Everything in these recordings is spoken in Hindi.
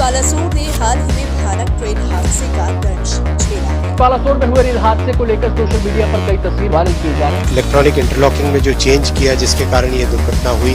बालासोर ने हाल ही में भयानक ट्रेन हादसे का दंश झेला है। बालासोर में हुए रेल हादसे को लेकर सोशल मीडिया पर कई तस्वीर वायरल किए जा रहे हैं। इलेक्ट्रॉनिक इंटरलॉकिंग में जो चेंज किया जिसके कारण ये दुर्घटना हुई।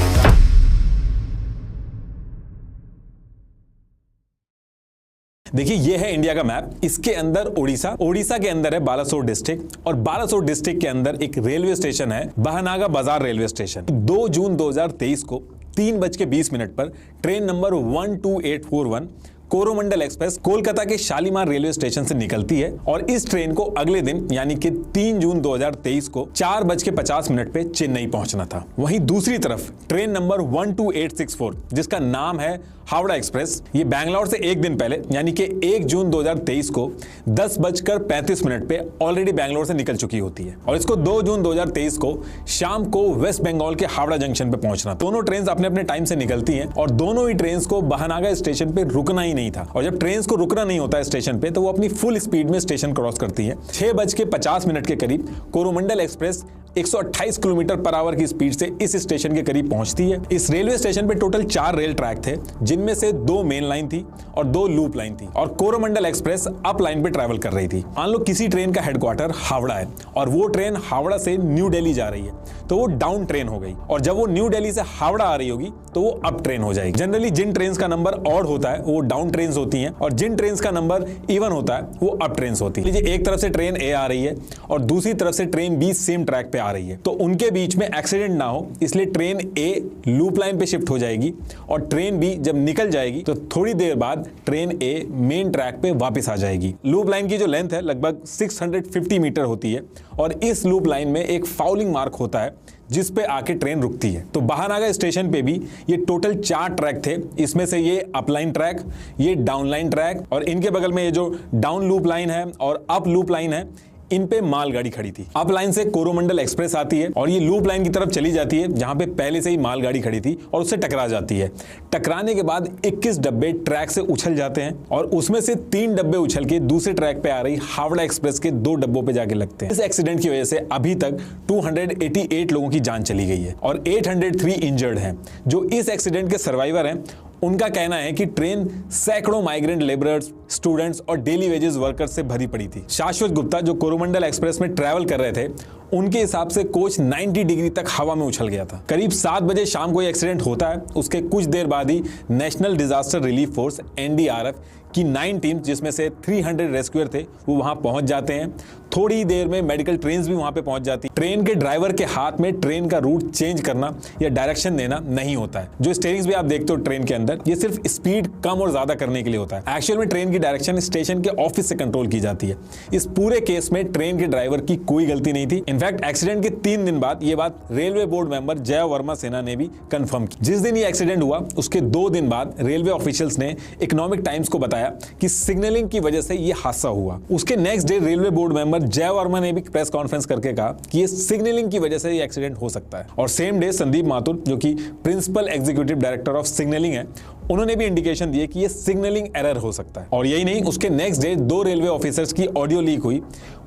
देखिए ये है इंडिया का मैप। इसके अंदर ओडिशा के अंदर है बालासोर डिस्ट्रिक्ट, और बालासोर डिस्ट्रिक्ट के अंदर एक रेलवे स्टेशन है, बहनागा बाजार रेलवे स्टेशन। 2 जून 2023 को 3:20 पर train number 12841 Coromandel express Kolkata के शालीमार रेलवे स्टेशन से निकलती है, और इस ट्रेन को अगले दिन यानी कि 3 जून 2023 को 4:50 पे चेन्नई पहुंचना था। वहीं दूसरी तरफ ट्रेन नंबर 12864 जिसका नाम है हावड़ा एक्सप्रेस, ये बैंगलोर से एक दिन पहले यानी कि 1 जून 2023 को 10:35 पे ऑलरेडी बैंगलोर से निकल चुकी होती है, और इसको 2 जून 2023 को शाम को वेस्ट बंगाल के हावड़ा जंक्शन पे पहुंचना। दोनों ट्रेन अपने अपने टाइम से निकलती हैं, और दोनों ही ट्रेन को बहनागा स्टेशन पे रुकना ही नहीं था, और जब ट्रेन को रुकना नहीं होता है स्टेशन पे तो वो अपनी फुल स्पीड में स्टेशन क्रॉस करती है। 6:50 के करीब Coromandel express 128 kilometre per hour की स्पीड से इस स्टेशन के करीब पहुंचती है। इस रेलवे स्टेशन पे टोटल 4 रेल ट्रैक थे, जिनमें से 2 मेन लाइन थी और 2 लूप लाइन थी, और कोरोमंडल एक्सप्रेस अप लाइन पे ट्रैवल कर रही थी। मान लो किसी ट्रेन का हेडक्वार्टर हावड़ा है और वो ट्रेन हावड़ा से न्यू दिल्ली जा रही है, तो वो डाउन ट्रेन हो गई, और जब वो न्यू दिल्ली से हावड़ा आ रही होगी तो वो अप ट्रेन हो जाएगी। जनरली जिन ट्रेन का नंबर ऑड होता है वो डाउन ट्रेन होती हैं, और जिन ट्रेन का नंबर इवन होता है वो अप ट्रेन होती है। एक तरफ से ट्रेन ए आ रही है और दूसरी तरफ से ट्रेन बी सेम ट्रैक पे आ रही है, तो उनके बीच में एक्सीडेंट ना हो इसलिए ट्रेन ए लूप लाइन पे शिफ्ट हो जाएगी, और ट्रेन बी जब निकल जाएगी तो थोड़ी देर बाद ट्रेन ए मेन ट्रैक पे वापस आ जाएगी। लूप लाइन की जो लेंथ है लगभग 650 मीटर होती है, और इस लूप लाइन में एक फाउलिंग मार्क होता है जिस पे आके ट्रेन रुकती है। तो बहनागा स्टेशन पे भी ये टोटल 4 ट्रैक थे, इसमें से ये अपलाइन ट्रैक, ये डाउनलाइन ट्रैक, और इनके बगल में ये जो डाउन लूप लाइन है और अप लूप लाइन है, इन पे मालगाड़ी खड़ी थी। अप लाइन से कोरोमंडल एक्सप्रेस आती है और ये लूप लाइन की तरफ चली जाती है जहां पे पहले से ही मालगाड़ी खड़ी थी, और उससे टकरा जाती है। टकराने के बाद 21 डब्बे ट्रैक से उछल जाते हैं, और उसमें से 3 डब्बे उछल के दूसरे ट्रैक पे आ रही हावड़ा एक्सप्रेस के 2 डब्बों पे जाके लगते हैं। इस एक्सीडेंट की वजह से अभी तक 288 लोगों की जान चली गई है और 803 इंजर्ड हैं। जो इस एक्सीडेंट के सर्वाइवर हैं उनका कहना है कि ट्रेन सैकड़ों माइग्रेंट लेबरर्स, स्टूडेंट्स और डेली वेजेस वर्कर्स से भरी पड़ी थी। शाश्वत गुप्ता जो कोरोमंडल एक्सप्रेस में ट्रैवल कर रहे थे, उनके हिसाब से कोच 90 डिग्री तक हवा में उछल गया था। करीब 7 बजे शाम को ये एक्सीडेंट होता है। उसके कुछ देर बाद ही national disaster relief force NDRF की 9 टीम्स, जिसमें से 300 रेस्क्यूअर थे, वो वहां पहुंच जाते हैं। थोड़ी देर में मेडिकल ट्रेन्स भी वहां पे पहुंच जाती। ट्रेन के ड्राइवर के हाथ में ट्रेन का रूट चेंज करना या डायरेक्शन देना नहीं होता है। जो स्टीयरिंग्स भी आप देखते हो ट्रेन के अंदर, ये सिर्फ स्पीड कम और ज्यादा करने के लिए होता है। एक्चुअल में ट्रेन की डायरेक्शन स्टेशन के ऑफिस से कंट्रोल की जाती है। इस पूरे केस में ट्रेन के ड्राइवर की कोई गलती नहीं थी। इनफैक्ट एक्सीडेंट के 3 दिन बाद ये बात रेलवे बोर्ड मेंबर जय वर्मा सिन्हा ने भी कंफर्म की। जिस दिन ये एक्सीडेंट हुआ उसके 2 दिन बाद रेलवे ऑफिशियल्स ने इकोनॉमिक टाइम्स को बताया कि सिग्नलिंग की वजह से ये हादसा हुआ। उसके next day railway board member जय वर्मा ने भी प्रेस कॉन्फ्रेंस करके कहा कि ये सिग्नलिंग की वजह से ये एक्सीडेंट हो सकता है। और सेम डे संदीप माथुर जो कि principal executive director of signalling है, उन्होंने भी इंडिकेशन दिए कि ये सिग्नलिंग एरर हो सकता है। और यही नहीं, उसके नेक्स्ट डे 2 रेलवे ऑफिसर्स की ऑडियो लीक हुई,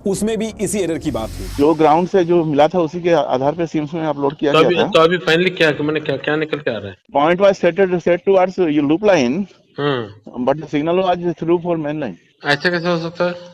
उसमें भी इसी एरर की बात हुई। जो ग्राउंड से जो मिला था उसी के आधार पे सीम्स में अपलोड किया गया था। तो अभी फाइनली क्या निकल के आ रहा है? Point was set towards loop line, but signal was through for main line. ऐसा कैसे हो सकता है?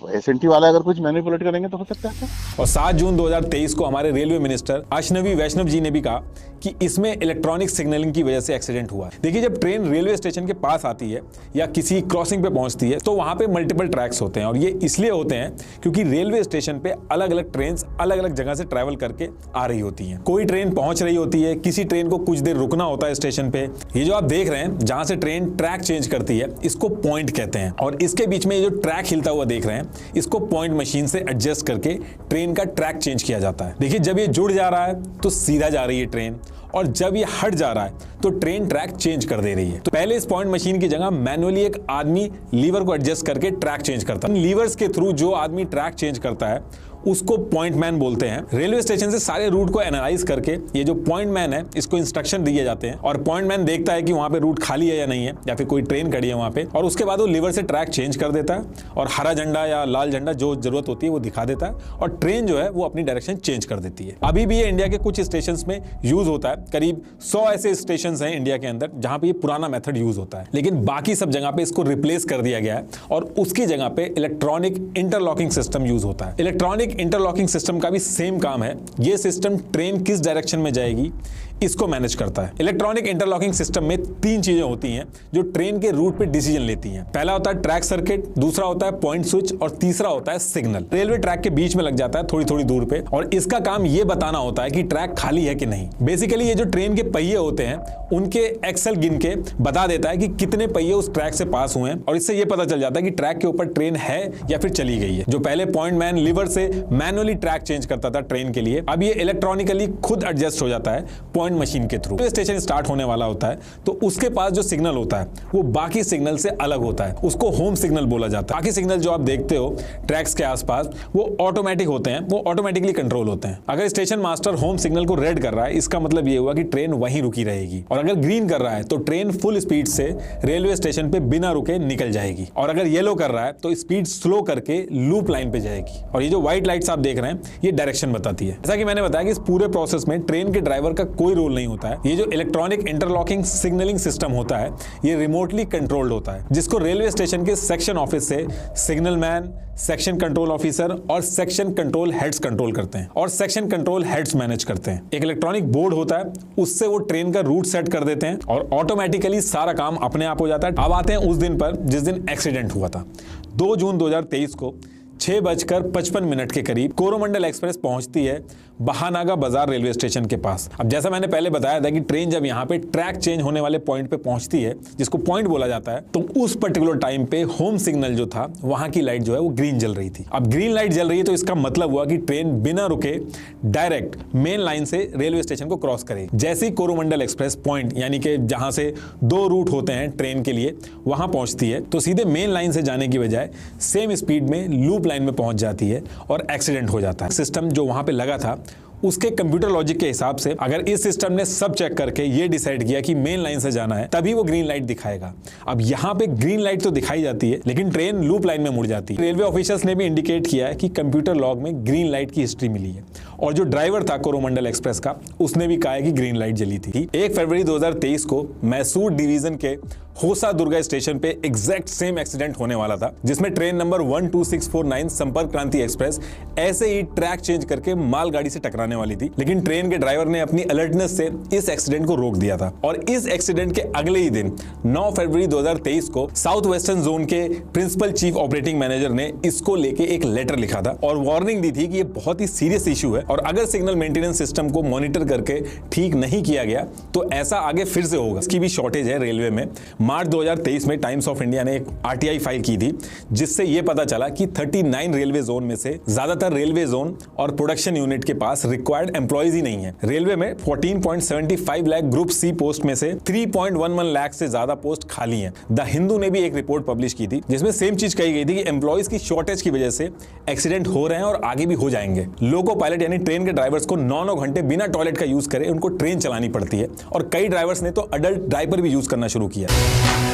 एसएनटी वाला अगर कुछ मैनिपुलेट करेंगे तो हो सकता है। और 7 जून 2023 को हमारे रेलवे मिनिस्टर अश्विनी वैष्णव जी ने भी कहा कि इसमें इलेक्ट्रॉनिक सिग्नलिंग की वजह से एक्सीडेंट हुआ। देखिए, जब ट्रेन रेलवे स्टेशन के पास आती है या किसी क्रॉसिंग पे पहुंचती है तो वहां पे मल्टीपल ट्रैक्स होते हैं, और ये इसलिए होते हैं क्योंकि रेलवे स्टेशन पे अलग अलग ट्रेन अलग अलग जगह से ट्रैवल करके आ रही होती हैं। कोई ट्रेन पहुंच रही होती है, किसी ट्रेन को कुछ देर रुकना होता है स्टेशन पे। ये जो आप देख रहे हैं जहां से ट्रेन ट्रैक चेंज करती है, इसको पॉइंट कहते हैं, और इसके बीच में ये जो ट्रैक हिलता हुआ देख रहे हैं, इसको पॉइंट मशीन से एडजस्ट करके ट्रेन का ट्रैक चेंज किया जाता है। देखिए, जब ये जुड़ जा रहा है तो सीधा जा रही है ट्रेन, और जब ये हट जा रहा है तो ट्रेन ट्रैक चेंज कर दे रही है। तो पहले इस पॉइंट मशीन की जगह मैनुअली एक आदमी लीवर को एडजस्ट करके ट्रैक चेंज करता है। इन लीवर्स के थ्रू जो आदमी ट्रैक चेंज करता है उसको पॉइंट मैन बोलते हैं। रेलवे स्टेशन से सारे रूट को एनालाइज करके ये जो पॉइंट मैन है इसको इंस्ट्रक्शन दिए जाते हैं, और पॉइंट मैन देखता है कि वहां पे रूट खाली है या नहीं है, या फिर कोई ट्रेन खड़ी है वहां पे, और उसके बाद वो लीवर से ट्रैक चेंज कर देता है और हरा झंडा या लाल झंडा जो जरूरत होती है वो दिखा देता है, और ट्रेन जो है वो अपनी डायरेक्शन चेंज कर देती है। अभी भी ये इंडिया के कुछ स्टेशन में यूज होता है, करीब 100 ऐसे स्टेशन हैं इंडिया के अंदर जहां पे ये पुराना मेथड यूज होता है, लेकिन बाकी सब जगह पे इसको रिप्लेस कर दिया गया है और उसकी जगह पे इलेक्ट्रॉनिक इंटरलॉकिंग सिस्टम यूज होता है। इलेक्ट्रॉनिक इंटरलॉकिंग सिस्टम का भी सेम काम है। ये सिस्टम ट्रेन किस डायरेक्शन में जाएगी इसको मैनेज करता है। इलेक्ट्रॉनिक इंटरलॉकिंग सिस्टम में 3 चीजें होती हैं जो ट्रेन के रूट पे डिसीजन लेती हैं। पहला होता है ट्रैक सर्किट, दूसरा होता है पॉइंट स्विच और तीसरा होता है सिग्नल। रेलवे ट्रैक के बीच में लग जाता है थोड़ी थोड़ी दूर पे और इसका काम ये बताना होता है कि ट्रैक खाली है कि नहीं। बेसिकली ये जो ट्रेन के पहिए होते हैं उनके एक्सल गिन के बता देता है कि कितने पहिए उस ट्रैक से पास हुए हैं और इससे ये पता चल जाता है कि ट्रैक के ऊपर ट्रेन है या फिर चली गई है। जो पहले पॉइंट मैन लीवर से मैनुअली ट्रैक चेंज करता था ट्रेन के लिए, अब ये इलेक्ट्रॉनिकली खुद एडजस्ट हो जाता है पॉइंट मशीन के थ्रू। स्टेशन स्टार्ट होने वाला होता है तो उसके पास जो सिग्नल होता है वो बाकी सिग्नल से अलग होता है, उसको होम सिग्नल बोला जाता है। बाकी सिग्नल जो आप देखते हो ट्रैक्स के आसपास वो ऑटोमेटिक होते हैं, वो ऑटोमेटिकली कंट्रोल होते हैं। अगर स्टेशन मास्टर होम सिग्नल को रेड कर रहा है इसका मतलब ये हुआ कि ट्रेन वहीं रुकी रहेगी, और अगर ग्रीन कर रहा है तो ट्रेन फुल स्पीड से रेलवे स्टेशन पे बिना रुके निकल जाएगी, और अगर येलो कर रहा है तो स्पीड स्लो करके लूप लाइन पे जाएगी। और ये जो व्हाइट लाइट्स आप देख रहे हैं ये डायरेक्शन बताती है। जैसा कि मैंने बताया कि इस पूरे प्रोसेस में ट्रेन के ड्राइवर का कोई रोल नहीं होता है। ये जो इलेक्ट्रॉनिक इंटरलॉकिंग सिग्नलिंग सिस्टम होता है ये रिमोटली कंट्रोल्ड होता है, जिसको रेलवे स्टेशन के सेक्शन ऑफिस से signal man, section control officer और सेक्शन कंट्रोल हेड्स कंट्रोल करते हैं और सेक्शन कंट्रोल हेड्स मैनेज करते हैं। एक इलेक्ट्रॉनिक बोर्ड होता है, उससे वो ट्रेन का रूट सेट कर देते हैं और ऑटोमेटिकली सारा काम अपने आप हो जाता है। अब आते हैं उस दिन पर जिस दिन एक्सीडेंट हुआ था। 2 जून 2023 को 6:55 के करीब कोरोमंडल एक्सप्रेस पहुंचती है बहानागा बाजार रेलवे स्टेशन के पास। अब जैसा मैंने पहले बताया था कि ट्रेन जब यहाँ पे ट्रैक चेंज होने वाले पॉइंट पे पहुंचती है, जिसको पॉइंट बोला जाता है, तो उस पर्टिकुलर टाइम पे होम सिग्नल जो था वहां की लाइट जो है वो ग्रीन जल रही थी। अब ग्रीन लाइट जल रही है तो इसका मतलब हुआ कि ट्रेन बिना रुके डायरेक्ट मेन लाइन से रेलवे स्टेशन को क्रॉस करेगी। जैसे ही कोरोमंडल एक्सप्रेस पॉइंट यानी कि जहां से 2 रूट होते हैं ट्रेन के लिए वहां पहुंचती है तो सीधे मेन लाइन से जाने की बजाय सेम स्पीड में लूप लाइन में पहुंच जाती है और एक्सीडेंट हो जाता है। सिस्टम जो वहां पे लगा था उसके कंप्यूटर लॉजिक के हिसाब से अगर इस सिस्टम ने सब चेक करके ये डिसाइड किया कि मेन लाइन से जाना है तभी वो ग्रीन लाइट दिखाएगा। अब यहाँ पे ग्रीन लाइट तो दिखाई जाती है लेकिन ट्रेन लूप लाइन में मुड़ जाती है। रेलवे ऑफिशियल्स ने भी इंडिकेट किया है कि कंप्यूटर लॉग में ग्रीन लाइट की हिस्ट्री मिली है और जो ड्राइवर था कोरोमंडल एक्सप्रेस का उसने भी कहा है कि ग्रीन लाइट जली थी। 1 फरवरी 2023 को मैसूर डिवीजन के होसा दुर्गा स्टेशन पे एग्जैक्ट सेम एक्सीडेंट होने वाला था, जिसमें ट्रेन नंबर 12649 संपर्क क्रांति एक्सप्रेस ऐसे ही ट्रैक चेंज करके मालगाड़ी से टकराने वाली थी, लेकिन ट्रेन के ड्राइवर ने अपनी अलर्टनेस से इस एक्सीडेंट को रोक दिया था। और इस एक्सीडेंट के अगले ही दिन 9 फरवरी 2023 को साउथ वेस्टर्न जोन के प्रिंसिपल चीफ ऑपरेटिंग मैनेजर ने इसको लेके एक लेटर लिखा था और वार्निंग दी थी कि ये बहुत ही सीरियस इशू है और अगर सिग्नल मेंटेनेंस सिस्टम को मॉनिटर करके ठीक नहीं किया गया तो ऐसा आगे फिर से होगा। इसकी भी शॉर्टेज है रेलवे में। मार्च 2023 में टाइम्स ऑफ इंडिया ने एक आरटीआई फाइल की थी जिससे यह पता चला कि 39 रेलवे जोन में से ज्यादातर रेलवे जोन और प्रोडक्शन यूनिट के पास रिक्वायर्ड एम्प्लॉइज ही नहीं है। रेलवे में 14.75 लाख ग्रुप सी पोस्ट में से 3.11 लाख से ज्यादा पोस्ट खाली हैं। द हिंदू ने भी एक रिपोर्ट पब्लिश की थी जिसमें सेम चीज कही गई थी कि एम्प्लॉइज की शॉर्टेज की वजह से एक्सीडेंट हो रहे हैं और आगे भी हो जाएंगे। लोको पायलट यानी ट्रेन के ड्राइवर्स को 9-9 घंटे बिना टॉयलेट का यूज करे उनको ट्रेन चलानी पड़ती है और कई ड्राइवर्स ने तो अडल्ट डायपर भी यूज करना शुरू किया।